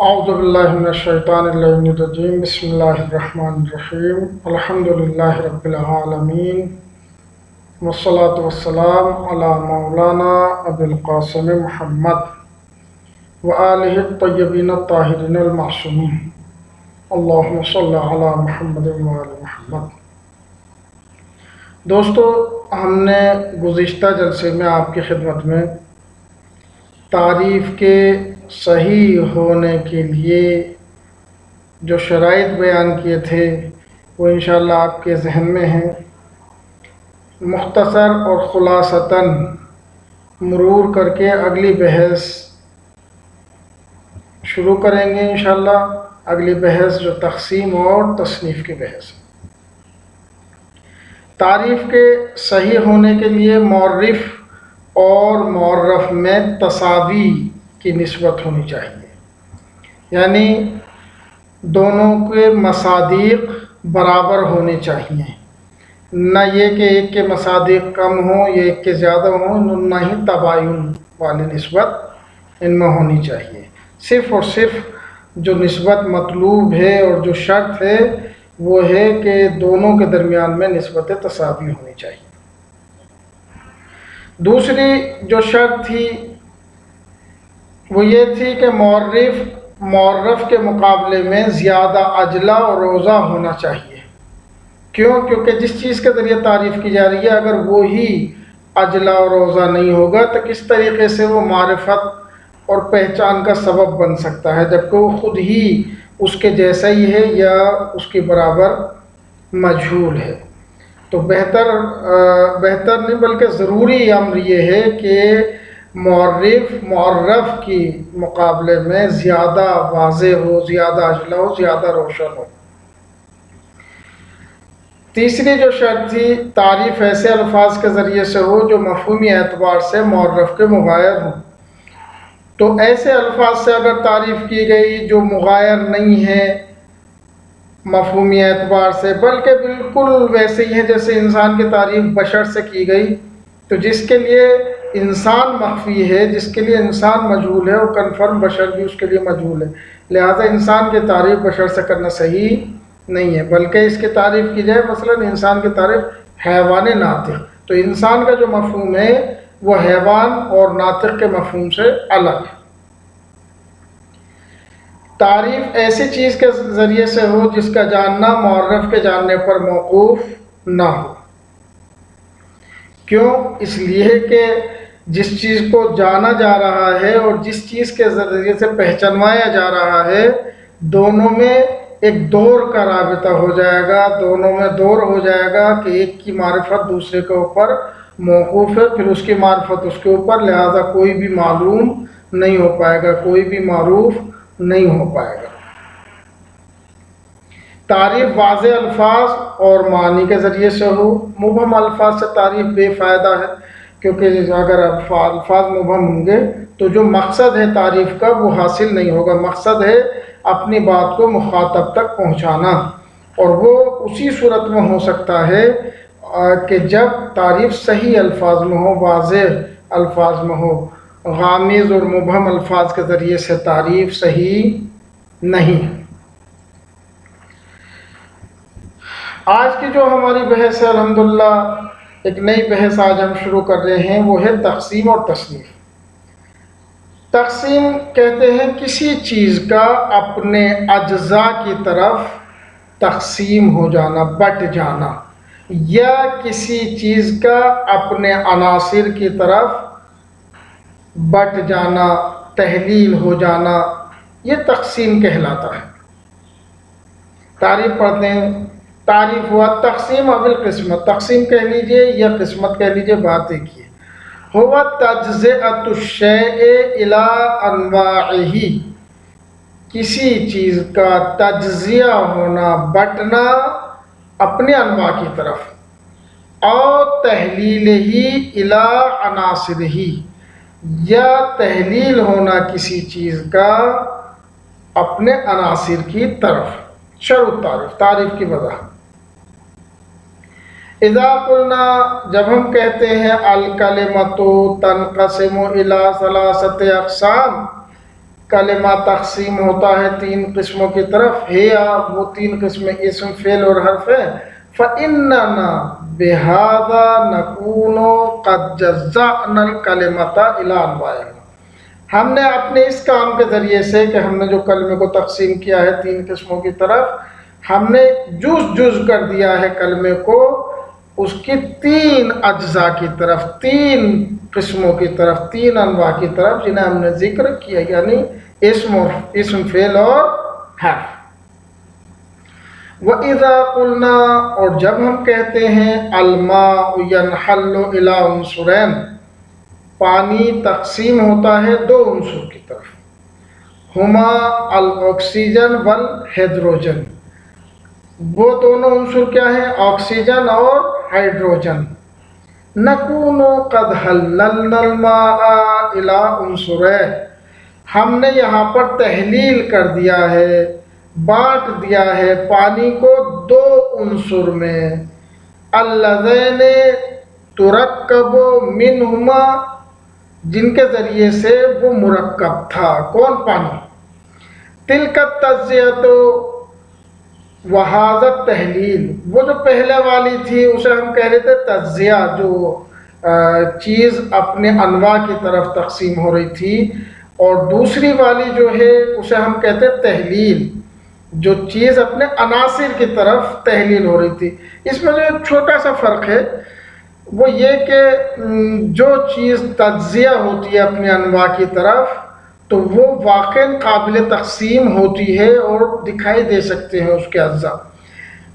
اعوذ باللہ من الشیطان الرجیم بسم اللہ الرحمن الرحیم الحمد للہ رب العالمین والصلاة والسلام علی مولانا ابی القاسم محمد وآلہ الطیبین الطاہرین المعصومین اللہم صلی علی محمد وآل محمد۔ دوستو، ہم نے گزشتہ جلسے میں آپ کی خدمت میں تعریف کے صحیح ہونے کے لیے جو شرائط بیان کیے تھے وہ انشاءاللہ آپ کے ذہن میں ہیں۔ مختصر اور خلاصتاً مرور کر کے اگلی بحث شروع کریں گے انشاءاللہ۔ اگلی بحث جو تقسیم اور تصنیف کی بحث ہے۔ تعریف کے صحیح ہونے کے لیے معرف اور معرف میں تساوی کی نسبت ہونی چاہیے، یعنی دونوں کے مصادیق برابر ہونے چاہیے، نہ یہ کہ ایک کے مصادیق کم ہوں یا ایک کے زیادہ ہوں، نہ ہی تباین والی نسبت ان میں ہونی چاہیے۔ صرف اور صرف جو نسبت مطلوب ہے اور جو شرط ہے وہ ہے کہ دونوں کے درمیان میں نسبت تساوی ہونی چاہیے۔ دوسری جو شرط تھی وہ یہ تھی کہ معرف کے مقابلے میں زیادہ اجلا اور روزہ ہونا چاہیے۔ کیونکہ جس چیز کے ذریعے تعریف کی جا رہی ہے اگر وہی اجلا اور روزہ نہیں ہوگا تو کس طریقے سے وہ معرفت اور پہچان کا سبب بن سکتا ہے، جبکہ وہ خود ہی اس کے جیسا ہی ہے یا اس کے برابر مجہول ہے۔ تو بہتر نہیں بلکہ ضروری امر یہ ہے کہ معرف کی مقابلے میں زیادہ واضح ہو، زیادہ اجلا ہو، زیادہ روشن ہو۔ تیسری جو شرط تھی، تعریف ایسے الفاظ کے ذریعے سے ہو جو مفہومی اعتبار سے معرف کے مغایر ہوں۔ تو ایسے الفاظ سے اگر تعریف کی گئی جو مغایر نہیں ہے مفہومی اعتبار سے، بلکہ بالکل ویسے ہی ہیں جیسے انسان کی تعریف بشر سے کی گئی، تو جس کے لیے انسان مخفی ہے، جس کے لیے انسان مجہول ہے، وہ کنفرم بشر بھی اس کے لیے مجہول ہے، لہذا انسان کی تعریف بشر سے کرنا صحیح نہیں ہے، بلکہ اس کی تعریف کی جائے مثلا انسان کی تعریف حیوان ناطق، تو انسان کا جو مفہوم ہے وہ حیوان اور ناطق کے مفہوم سے الگ ہے۔ تعریف ایسی چیز کے ذریعے سے ہو جس کا جاننا معرف کے جاننے پر موقوف نہ ہو۔ کیوں؟ اس لیے کہ جس چیز کو جانا جا رہا ہے اور جس چیز کے ذریعے سے پہچانوایا جا رہا ہے دونوں میں ایک دور کا رابطہ ہو جائے گا، دونوں میں دور ہو جائے گا کہ ایک کی معرفت دوسرے کے اوپر موقوف ہے، پھر اس کی معرفت اس کے اوپر، لہذا کوئی بھی معلوم نہیں ہو پائے گا، کوئی بھی معروف نہیں ہو پائے گا۔ تعریف واضح الفاظ اور معنی کے ذریعے سے ہو۔ مبہم الفاظ سے تعریف بے فائدہ ہے، کیونکہ اگر الفاظ مبہم ہوں گے تو جو مقصد ہے تعریف کا وہ حاصل نہیں ہوگا۔ مقصد ہے اپنی بات کو مخاطب تک پہنچانا، اور وہ اسی صورت میں ہو سکتا ہے کہ جب تعریف صحیح الفاظ میں ہو، واضح الفاظ میں ہو۔ غامض اور مبہم الفاظ کے ذریعے سے تعریف صحیح نہیں ہے۔ آج کی جو ہماری بحث ہے الحمدللہ ایک نئی بحث آج ہم شروع کر رہے ہیں، وہ ہے تقسیم اور تصنیف۔ تقسیم کہتے ہیں کسی چیز کا اپنے اجزاء کی طرف تقسیم ہو جانا، بٹ جانا، یا کسی چیز کا اپنے عناصر کی طرف بٹ جانا، تحلیل ہو جانا، یہ تقسیم کہلاتا ہے۔ تعریف پڑھتے ہیں۔ تعریف ہوا تقسیم اول قسمت، تقسیم کہہ لیجئے یا قسمت کہہ لیجئے، بات ایک ہی ہے۔ ہوا تجزئۃ الشیء الی انواعہ، کسی چیز کا تجزیہ ہونا، بٹنا اپنے انواع کی طرف، اور تحلیل ہی الی عناصر ہی، یا تحلیل ہونا کسی چیز کا اپنے عناصر کی طرف۔ شرط تعریف، تعریف کی وضاحت۔ اذا قلنا، جب ہم کہتے ہیں الکلمۃ تنقسم الی ثلاثۃ اقسام، کلمہ تقسیم ہوتا ہے 3 قسموں کی طرف، ہے وہ 3 قسمیں اسم فعل اور حرف ہے۔ فَإِنَّنَا بِهَذَا نَكُونُ قَدْ جَزَّأْنَا الْكَلِمَةَ إِلَىٰ أَنْوَاعِهَا، ہم نے اپنے اس کام کے ذریعے سے کہ ہم نے جو کلمے کو تقسیم کیا ہے 3 قسموں کی طرف، ہم نے جز کر دیا ہے کلمے کو اس کی 3 اجزاء کی طرف، 3 قسموں کی طرف، 3 انواع کی طرف جنہیں ہم نے ذکر کیا، یعنی اسم فعل اور حرف۔ وَإِذَا قُلْنَا، اور جب ہم کہتے ہیں الْمَاءُ يَنْحَلُّ إِلَىٰ عُنصُرَيْنِ، پانی تقسیم ہوتا ہے 2 عنصر کی طرف، ہما الاکسیجن والہیڈروجن، وہ دونوں عنصر کیا ہیں؟ آکسیجن اور ہائیڈروجن۔ نَكُونُ قَدْ حَلَّلْنَا الْمَاءَ إِلَىٰ عُنصُرَيْنِ، ہم نے یہاں پر تحلیل کر دیا ہے، بانٹ دیا ہے پانی کو 2 عنصر میں، اللذین ترکب منہما، جن کے ذریعے سے وہ مرکب تھا، کون؟ پانی۔ تلک التجزیۃ وہذا التحلیل، وہ جو پہلے والی تھی اسے ہم کہہ رہے تھے تجزیہ، جو چیز اپنے انواع کی طرف تقسیم ہو رہی تھی، اور دوسری والی جو ہے اسے ہم کہتے ہیں تحلیل، جو چیز اپنے عناصر کی طرف تحلیل ہو رہی تھی۔ اس میں جو چھوٹا سا فرق ہے وہ یہ کہ جو چیز تجزیہ ہوتی ہے اپنے انواع کی طرف تو وہ واقعاً قابل تقسیم ہوتی ہے اور دکھائی دے سکتے ہیں اس کے اجزاء،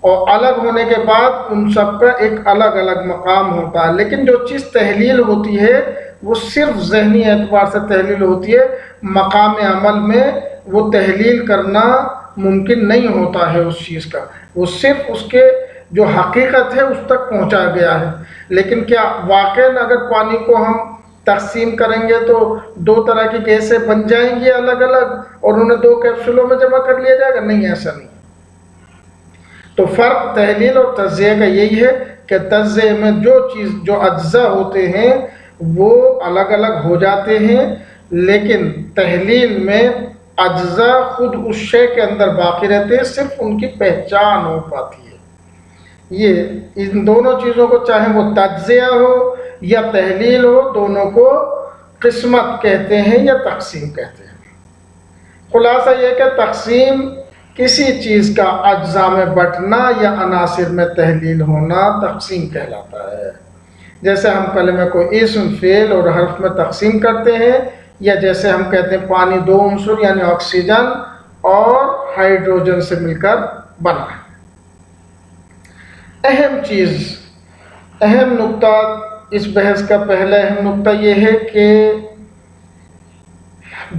اور الگ ہونے کے بعد ان سب کا ایک الگ الگ مقام ہوتا ہے۔ لیکن جو چیز تحلیل ہوتی ہے وہ صرف ذہنی اعتبار سے تحلیل ہوتی ہے، مقام عمل میں وہ تحلیل کرنا ممکن نہیں ہوتا ہے اس چیز کا، وہ صرف اس کے جو حقیقت ہے اس تک پہنچا گیا ہے۔ لیکن کیا واقعاً اگر پانی کو ہم تقسیم کریں گے تو 2 طرح کی گیسیں بن جائیں گی الگ الگ اور انہیں 2 کیپسولوں میں جمع کر لیا جائے گا؟ نہیں، ایسا نہیں۔ تو فرق تحلیل اور تجزیہ کا یہی ہے کہ تجزیہ میں جو اجزاء ہوتے ہیں وہ الگ الگ ہو جاتے ہیں، لیکن تحلیل میں اجزاء خود اس شے کے اندر باقی رہتے ہیں، صرف ان کی پہچان ہو پاتی ہے۔ یہ ان دونوں چیزوں کو، چاہے وہ تجزیہ ہو یا تحلیل ہو، دونوں کو قسمت کہتے ہیں یا تقسیم کہتے ہیں۔ خلاصہ یہ کہ تقسیم کسی چیز کا اجزاء میں بٹنا یا عناصر میں تحلیل ہونا تقسیم کہلاتا ہے۔ جیسے ہم کلمے کو اسم فعل اور حرف میں تقسیم کرتے ہیں، یا جیسے ہم کہتے ہیں پانی 2 عنصر یعنی آکسیجن اور ہائیڈروجن سے مل کر بنا ہے۔ اہم نقطہ اس بحث کا پہلا اہم نقطہ یہ ہے کہ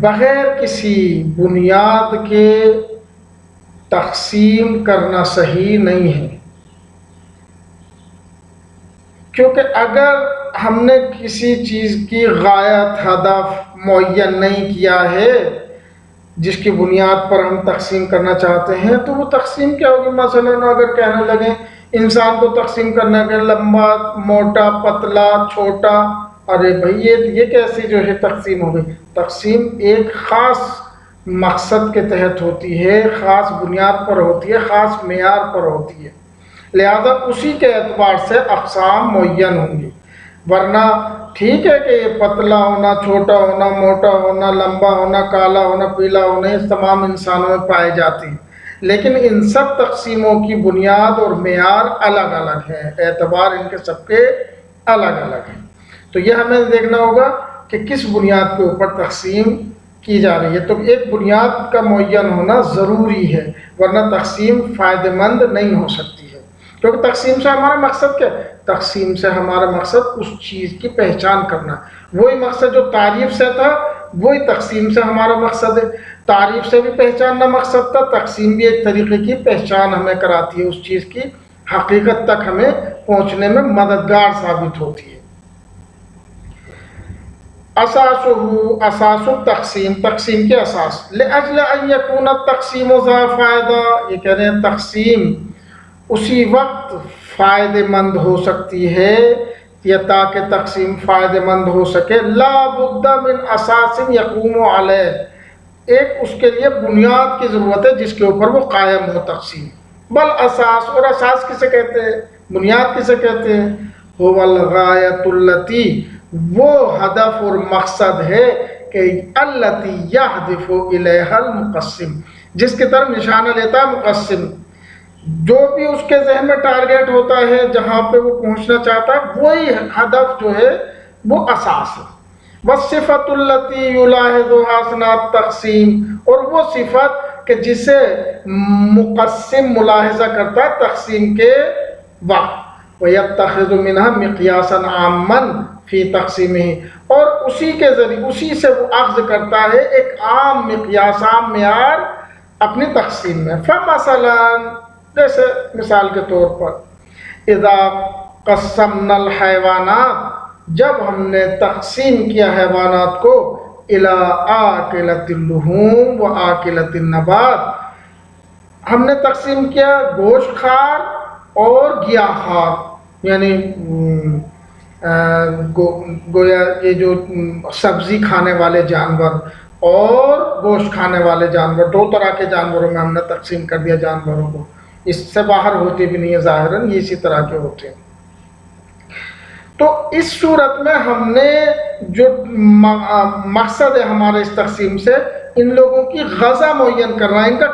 بغیر کسی بنیاد کے تقسیم کرنا صحیح نہیں ہے، کیونکہ اگر ہم نے کسی چیز کی غایت ہدف معین نہیں کیا ہے جس کی بنیاد پر ہم تقسیم کرنا چاہتے ہیں تو وہ تقسیم کیا ہوگی؟ مثلا اگر کہنے لگیں انسان کو تقسیم کرنا کہ لمبا، موٹا، پتلا، چھوٹا، ارے بھائی یہ کیسی جو ہے تقسیم ہو گئی؟ تقسیم ایک خاص مقصد کے تحت ہوتی ہے، خاص بنیاد پر ہوتی ہے، خاص معیار پر ہوتی ہے، لہذا اسی کے اعتبار سے اقسام معین ہوں گی۔ ورنہ ٹھیک ہے کہ یہ پتلا ہونا، چھوٹا ہونا، موٹا ہونا، لمبا ہونا، کالا ہونا، پیلا ہونا، یہ تمام انسانوں میں پائے جاتے ہیں، لیکن ان سب تقسیموں کی بنیاد اور معیار الگ الگ ہیں، اعتبار ان کے سب کے الگ الگ ہیں۔ تو یہ ہمیں دیکھنا ہوگا کہ کس بنیاد کے اوپر تقسیم کی جا رہی ہے۔ تو ایک بنیاد کا معین ہونا ضروری ہے، ورنہ تقسیم فائدہ مند نہیں ہو سکتی ہے، کیونکہ تقسیم سے ہمارا مقصد کیا ہے؟ تقسیم سے ہمارا مقصد اس چیز کی پہچان کرنا، وہی مقصد جو تعریف سے تھا وہی تقسیم سے ہمارا مقصد ہے۔ تعریف سے بھی پہچاننا مقصد تھا، تقسیم بھی ایک طریقے کی پہچان ہمیں کراتی ہے، اس چیز کی حقیقت تک ہمیں پہنچنے میں مددگار ثابت ہوتی ہے۔ اساس التقسیم، تقسیم کے اساس، لأجل ان یکون التقسیم ذا فائدہ، یہ کہہ رہے ہیں تقسیم اسی وقت فائدہ مند ہو سکتی ہے یا تاکہ تقسیم فائدہ مند ہو سکے، لا بد من اساس یقوم علیہ، ایک اس کے لیے بنیاد کی ضرورت ہے جس کے اوپر وہ قائم ہو تقسیم. بل اساس، اور اساس کسے کہتے ہیں، بنیاد کسے کہتے ہیں، هو الغایۃ التی، وہ ہدف اور مقصد ہے کہ التی یہدف الیہا المقسم، جس کی طرف نشانہ لیتا ہے مقسم. جو بھی اس کے ذہن میں ٹارگیٹ ہوتا ہے، جہاں پہ وہ پہنچنا چاہتا ہے، وہی ہدف جو ہے وہ اساس ہے. والصفۃ التی یلاحظها اثناء التقسیم، اور وہ صفت کہ جسے مقسم ملاحظہ کرتا ہے تقسیم کے وقت. وَيَتَّخِذُ مِنْهَا مِقْيَاسًا عَامًا فِي تَقْسِيمِهِ، اور اسی کے ذریعے اسی سے وہ اخذ کرتا ہے ایک عام مقیاس، عام معیار اپنی تقسیم میں. فَمَثَلًا، جیسے مثال کے طور پر، اذا قسمنا الحیوانات، جب ہم نے تقسیم کیا حیوانات کو، الى آکلۃ اللحوم و آکلۃ النبات، ہم نے تقسیم کیا گوشت خار اور گیاہ خار، یعنی گویا یہ جو سبزی کھانے والے جانور اور گوشت کھانے والے جانور، دو طرح کے جانوروں میں ہم نے تقسیم کر دیا جانوروں کو. اس سے باہر ہوتے بھی نہیں ہے ظاہراً، یہ اسی طرح کے ہوتے ہیں. تو اس صورت میں ہم نے جو مقصد ہے ہمارے اس تقسیم سے، ان لوگوں کی غذا معین کرنا ہے، ان کا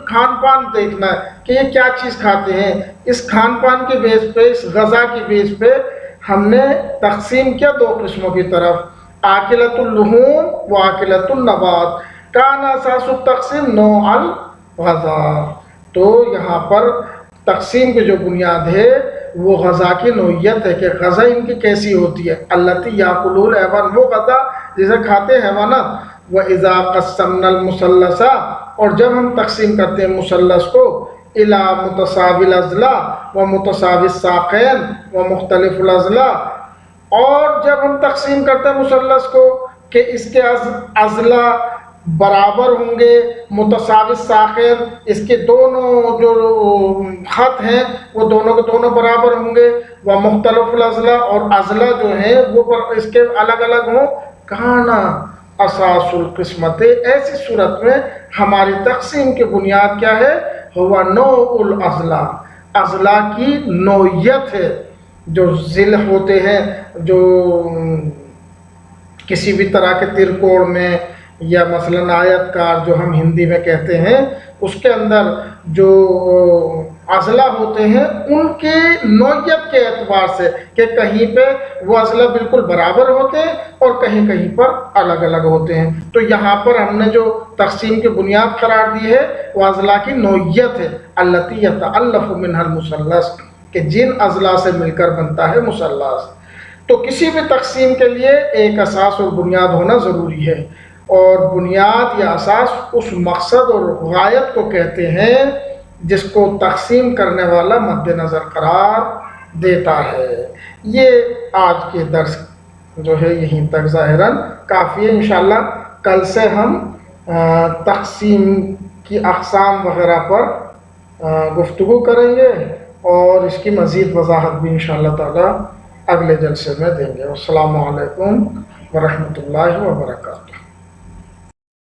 کھان پان دیکھنا ہے کہ یہ کیا چیز کھاتے ہیں. اس کھان پان کے بیس پہ، اس غذا کی بیس پہ ہم نے تقسیم کیا دو قسموں کی طرف، آکلۃ اللحوم و آکلۃ النبات. کان اساس التقسیم نوع الغذا، تو یہاں پر تقسیم کی جو بنیاد ہے وہ غذا کی نوعیت ہے کہ غذا ان کی کیسی ہوتی ہے. التی یاکلون الحیوان، وہ غذا جسے کھاتے ہیں حیوانات. وَإِذَا قَسَّمْنَا الْمُثَلَّثَ، اور جب ہم تقسیم کرتے ہیں مثلث کو، إِلَى مُتَسَاوِي الْأَضْلَاع وَمُتَسَاوِي السَّاقَيْنِ وَمُخْتَلِفِ الْأَضْلَاع، اور جب ہم تقسیم کرتے ہیں مثلث کو کہ اس کے اضلاع برابر ہوں گے، متساوی الساقین، اس کے دونوں جو خط ہیں وہ دونوں کے دونوں برابر ہوں گے، وہ مختلف الاضلاع، اور اضلاع جو ہیں وہ اس کے الگ الگ ہوں. کہانا اساس القسمت، ایسی صورت میں ہماری تقسیم کی بنیاد کیا ہے، ہوا نوع الاضلاع، اضلاع کی نوعیت ہے. جو ذیل ہوتے ہیں، جو کسی بھی طرح کے ترکوڑ میں، یا مثلاً آیت کار جو ہم ہندی میں کہتے ہیں، اس کے اندر جو اضلاع ہوتے ہیں ان کی نوعیت کے اعتبار سے کہ کہیں پہ وہ اضلاع بالکل برابر ہوتے ہیں اور کہیں کہیں پر الگ الگ ہوتے ہیں. تو یہاں پر ہم نے جو تقسیم کی بنیاد قرار دی ہے وہ اضلاع کی نوعیت ہے، التی یتألف منها المثلث، کہ جن اضلاع سے مل کر بنتا ہے مثلث. تو کسی بھی تقسیم کے لیے ایک اساس اور بنیاد ہونا ضروری ہے، اور بنیاد یا اساس اس مقصد اور غایت کو کہتے ہیں جس کو تقسیم کرنے والا مد نظر قرار دیتا ہے. یہ آج کے درس جو ہے یہیں تک ظاہراً کافی ہے. انشاءاللہ کل سے ہم تقسیم کی اقسام وغیرہ پر گفتگو کریں گے، اور اس کی مزید وضاحت بھی انشاءاللہ تعالی اگلے جلسے میں دیں گے. السلام علیکم ورحمۃ اللہ وبرکاتہ.